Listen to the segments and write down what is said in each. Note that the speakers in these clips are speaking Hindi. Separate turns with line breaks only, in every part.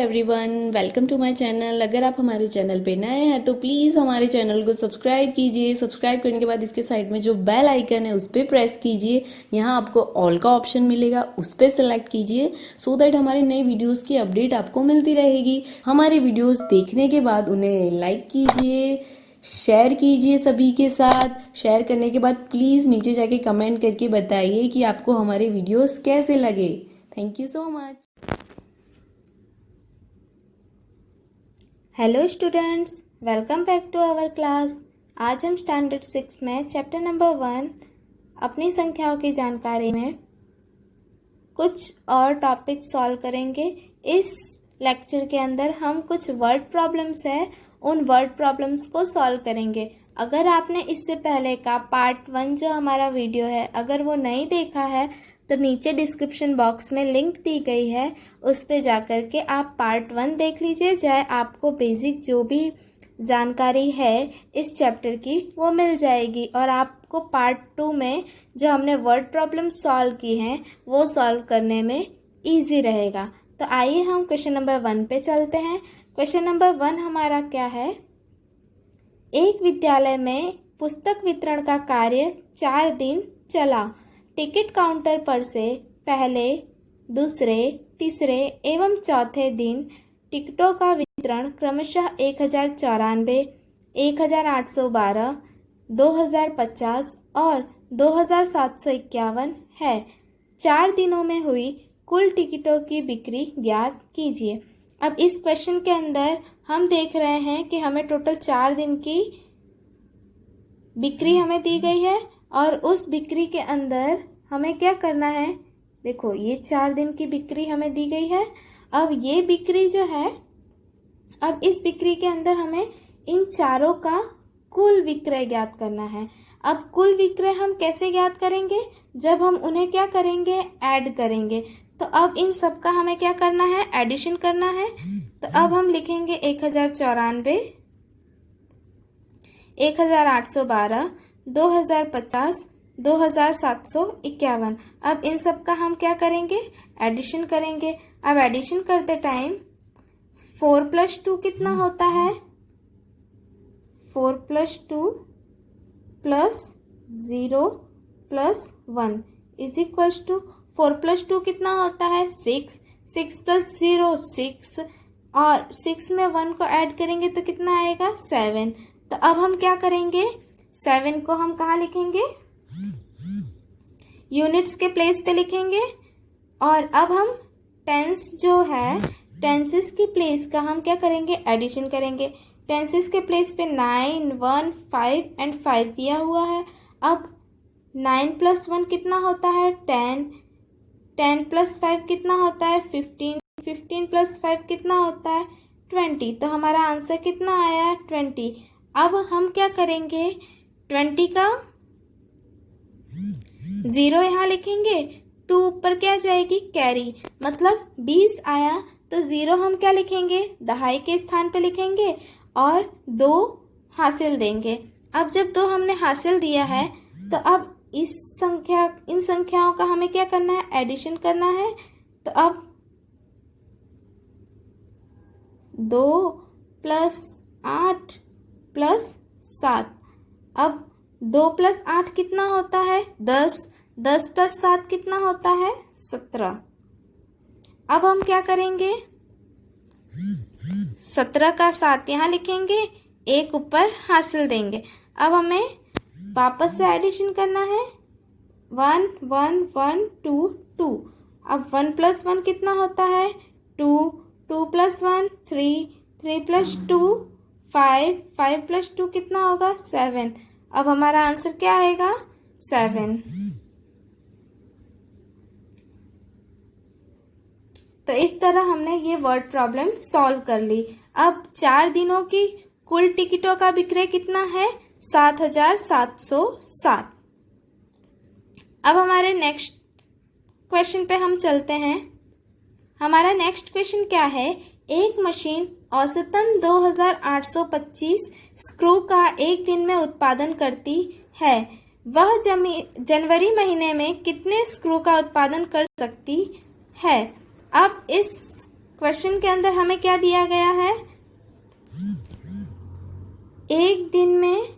Everyone, welcome to my channel. अगर आप हमारे चैनल पे नए हैं तो प्लीज़ हमारे चैनल को सब्सक्राइब कीजिए। सब्सक्राइब करने के बाद इसके साइड में जो बेल आइकन है उस पर प्रेस कीजिए। यहाँ आपको ऑल का ऑप्शन मिलेगा, उस पर सेलेक्ट कीजिए सो दैट हमारे नए वीडियोज़ की अपडेट आपको मिलती रहेगी। हमारे वीडियोज़ देखने के बाद उन्हें लाइक कीजिए, शेयर कीजिए सभी के साथ। शेयर करने के बाद प्लीज़ नीचे जाके कमेंट करके बताइए कि आपको हमारे वीडियोज़ कैसे लगे। Thank you so much.
Hello students, welcome back to our class. आज हम स्टैंडर्ड 6 में चैप्टर नंबर 1 अपनी संख्याओं की जानकारी में कुछ और टॉपिक सॉल्व करेंगे। इस लेक्चर के अंदर हम कुछ वर्ड प्रॉब्लम्स है, उन वर्ड प्रॉब्लम्स को सॉल्व करेंगे। अगर आपने इससे पहले का पार्ट 1 जो हमारा वीडियो है अगर वो नहीं देखा है तो नीचे डिस्क्रिप्शन बॉक्स में लिंक दी गई है, उस पे जाकर के आप पार्ट 1 देख लीजिए। चाहे आपको बेसिक जो भी जानकारी है इस चैप्टर की वो मिल जाएगी और आपको पार्ट 2 में जो हमने वर्ड प्रॉब्लम सॉल्व की हैं वो सॉल्व करने में इजी रहेगा। तो आइए हम क्वेश्चन नंबर 1 पे चलते हैं। क्वेश्चन नंबर 1 हमारा क्या है? एक विद्यालय में पुस्तक वितरण का कार्य 4 दिन चला। टिकट काउंटर पर से पहले, दूसरे, तीसरे एवं चौथे दिन टिकटों का वितरण क्रमशः 1094, 1812, 2050 और 2751 है। 4 दिनों में हुई कुल टिकटों की बिक्री ज्ञात कीजिए। अब इस क्वेश्चन के अंदर हम देख रहे हैं कि हमें टोटल 4 दिन की बिक्री हमें दी गई है और उस बिक्री के अंदर हमें क्या करना है। देखो ये 4 दिन की बिक्री हमें दी गई है। अब ये बिक्री जो है, अब इस बिक्री के अंदर हमें इन चारों का कुल विक्रय ज्ञात करना है। अब कुल विक्रय हम कैसे ज्ञात करेंगे? जब हम उन्हें क्या करेंगे, ऐड करेंगे। तो अब इन सब का हमें क्या करना है, एडिशन करना है। तो अब हम लिखेंगे 1094, 1812, 2050, 2751। अब इन सब का हम क्या करेंगे, एडिशन करेंगे। अब एडिशन करते टाइम 4 + 2 कितना होता है? 4 + 2 + 0 + 1 इज इक्वल्स टू 4 + 2 कितना होता है? 6। 6 + 0 6 और 6 में 1 को ऐड करेंगे तो कितना आएगा? 7। तो अब हम क्या करेंगे, 7 को हम कहाँ लिखेंगे? यूनिट्स के प्लेस पे लिखेंगे। और अब हम टेंस जो है, टेंसेस की प्लेस का हम क्या करेंगे, एडिशन करेंगे। टेंसेस के प्लेस पे 9, 1, 5 एंड 5 दिया हुआ है। अब 9 + 1 कितना होता है? 10। 10 + 5 कितना होता है? 15। 15 + 5 कितना होता है? 20। तो हमारा आंसर कितना आया? 20। अब हम क्या करेंगे, 20 का 0 यहाँ लिखेंगे, 2 ऊपर क्या जाएगी, कैरी, मतलब 20 आया तो 0 हम क्या लिखेंगे, दहाई के स्थान पे लिखेंगे और 2 हासिल देंगे। अब जब 2 हमने हासिल दिया है तो अब इन संख्याओं का हमें क्या करना है, एडिशन करना है। तो अब 2 + 8 + 7। अब 2 + 8 कितना होता है? 10। 10 + 7 कितना होता है? 17। अब हम क्या करेंगे, 17 का 7 यहाँ लिखेंगे, 1 ऊपर हासिल देंगे। अब हमें वापस से एडिशन करना है। 1 1 1 2 2। अब 1 + 1 कितना होता है? 2। 2 + 1 3। 3 + 2 5। 5 + 2 कितना होगा? 7। अब हमारा आंसर क्या आएगा? 7। तो इस तरह हमने ये वर्ड प्रॉब्लम सॉल्व कर ली। अब 4 दिनों की कुल टिकटों का विक्रय कितना है? 7707। अब हमारे नेक्स्ट क्वेश्चन पे हम चलते हैं। हमारा नेक्स्ट क्वेश्चन क्या है? एक मशीन औसतन 2825 स्क्रू का एक दिन में उत्पादन करती है। वह जनवरी महीने में कितने स्क्रू का उत्पादन कर सकती है? अब इस क्वेश्चन के अंदर हमें क्या दिया गया है, एक दिन में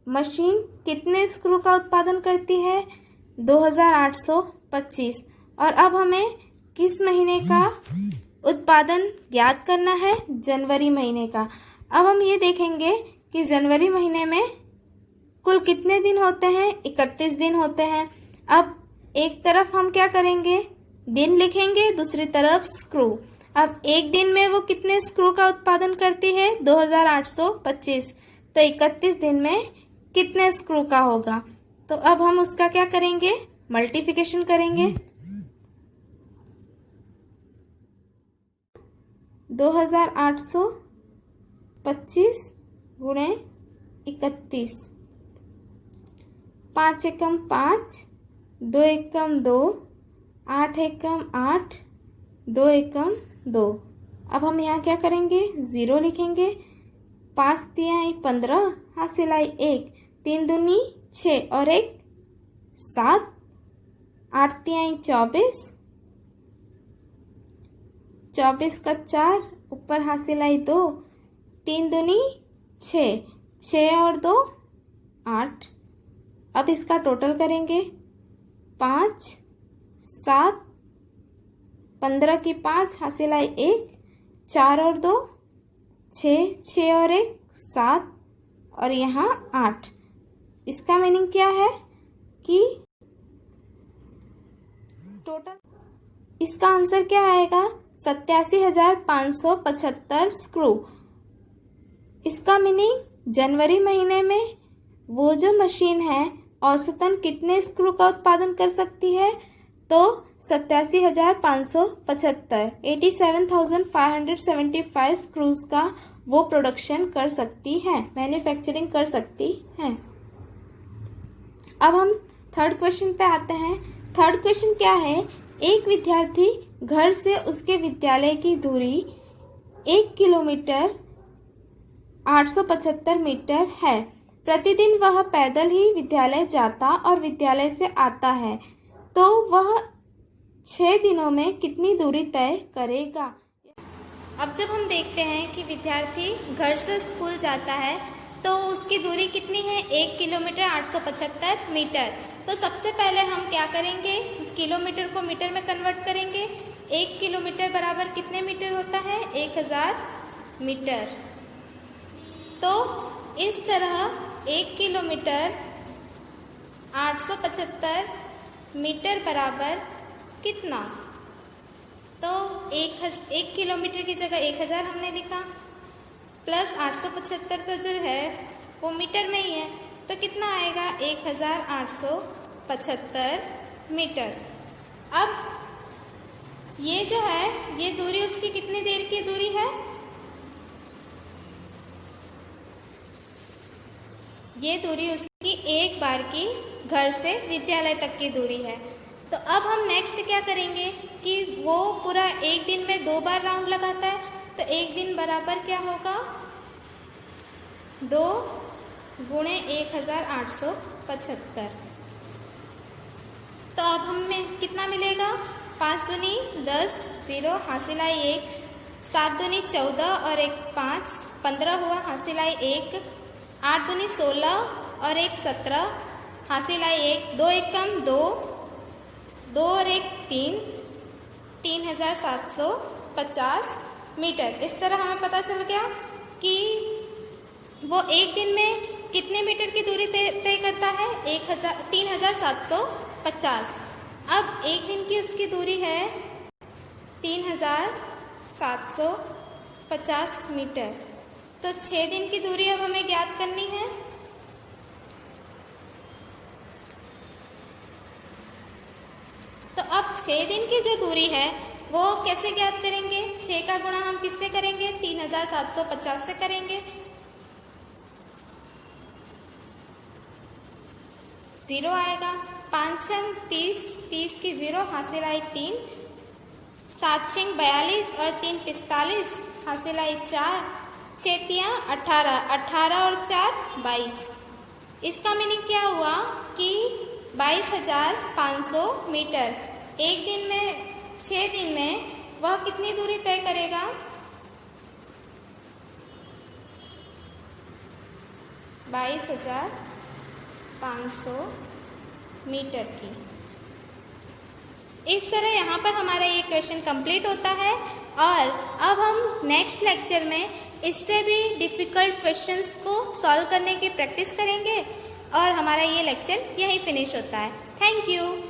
मशीन कितने स्क्रू का उत्पादन करती है, 2825। और अब हमें किस महीने का उत्पादन ज्ञात करना है, जनवरी महीने का। अब हम ये देखेंगे कि जनवरी महीने में कुल कितने दिन होते हैं, 31 दिन होते हैं। अब एक तरफ हम क्या करेंगे, दिन लिखेंगे, दूसरी तरफ स्क्रू। अब एक दिन में वो कितने स्क्रू का उत्पादन करती है, 2825। तो 31 दिन में कितने स्क्रू का होगा, तो अब हम उसका क्या करेंगे, मल्टीप्लिकेशन करेंगे। 2825 गुणे 31, 5 एकम 5, 2 एकम 2, 8 एकम 8, 2 एकम 2। अब हम यहाँ क्या करेंगे, 0 लिखेंगे। 5 तिहाई 15, हासिल आई 1, 3 दूनी 6 और 1 7, 8 तिहाई 24, 24 का 4, ऊपर हासिल आई 2, 3 दूनी 6, 6 और 2 8। अब इसका टोटल करेंगे, 5 7, 15 की 5, हासिल आई 1, 4 और 2 6, 6 और 1 7 और यहाँ 8। इसका मीनिंग क्या है कि टोटल, इसका आंसर क्या आएगा, 87,575 स्क्रू। इसका मीनिंग जनवरी महीने में वो जो मशीन है औसतन कितने स्क्रू का उत्पादन कर सकती है, तो 87,575, 87,575 स्क्रूज का वो प्रोडक्शन कर सकती है, मैन्युफैक्चरिंग कर सकती है। अब हम थर्ड क्वेश्चन पे आते हैं। थर्ड क्वेश्चन क्या है, एक विद्यार्थी घर से उसके विद्यालय की दूरी 1 किलोमीटर 875 मीटर है। प्रतिदिन वह पैदल ही विद्यालय जाता और विद्यालय से आता है, तो वह 6 दिनों में कितनी दूरी तय करेगा। अब जब हम देखते हैं कि विद्यार्थी घर से स्कूल जाता है तो उसकी दूरी कितनी है, 1 किलोमीटर 875 मीटर। तो सबसे पहले हम क्या करेंगे, किलोमीटर को मीटर में कन्वर्ट करेंगे। 1 किलोमीटर बराबर कितने मीटर होता है, 1000 मीटर। तो इस तरह 1 किलोमीटर 875 मीटर बराबर कितना, तो 1 किलोमीटर की जगह 1000 हमने लिखा, प्लस 875 तो जो है वो मीटर में ही है, तो कितना आएगा, 1875 मीटर। अब ये जो है ये दूरी उसकी कितनी देर की दूरी है, ये दूरी उसकी एक बार की घर से विद्यालय तक की दूरी है। तो अब हम नेक्स्ट क्या करेंगे कि वो पूरा एक दिन में 2 बार राउंड लगाता है, तो एक दिन बराबर क्या होगा, 2 गुणे 1875। तो अब हमें कितना मिलेगा, 5 दूनी 10, 0 हासिल आई 1, 7 दूनी 14 और 1 5, 15 हुआ, हासिल आई 1, 8 दूनी 16 और 1 17, हासिल आई 1, 2 एकम 2, 2 और 1 3, 3750 मीटर। इस तरह हमें पता चल गया कि वो एक दिन में कितने मीटर की दूरी तय करता है, 3750। अब एक दिन की उसकी दूरी है 3750 मीटर। तो 6 दिन की दूरी अब हमें ज्ञात करनी है। तो अब 6 दिन की जो दूरी है वो कैसे ज्ञात करेंगे, 6 का गुणा हम किससे करेंगे, 3750 से करेंगे। 0 आएगा, 5 छंग 30, 30 की 0 हासिल आई 3, 7 छंग 42 और 3 45 हासिल आई 4, 6 तियाँ 18, 18 और 4 22। इसका मीनिंग क्या हुआ कि 22,500 मीटर। एक दिन में 6 दिन में वह कितनी दूरी तय करेगा? 22,500 मीटर की। इस तरह यहाँ पर हमारा ये क्वेश्चन कंप्लीट होता है और अब हम नेक्स्ट लेक्चर में इससे भी डिफ़िकल्ट क्वेश्चंस को सॉल्व करने की प्रैक्टिस करेंगे और हमारा ये लेक्चर यहीं फिनिश होता है। Thank you.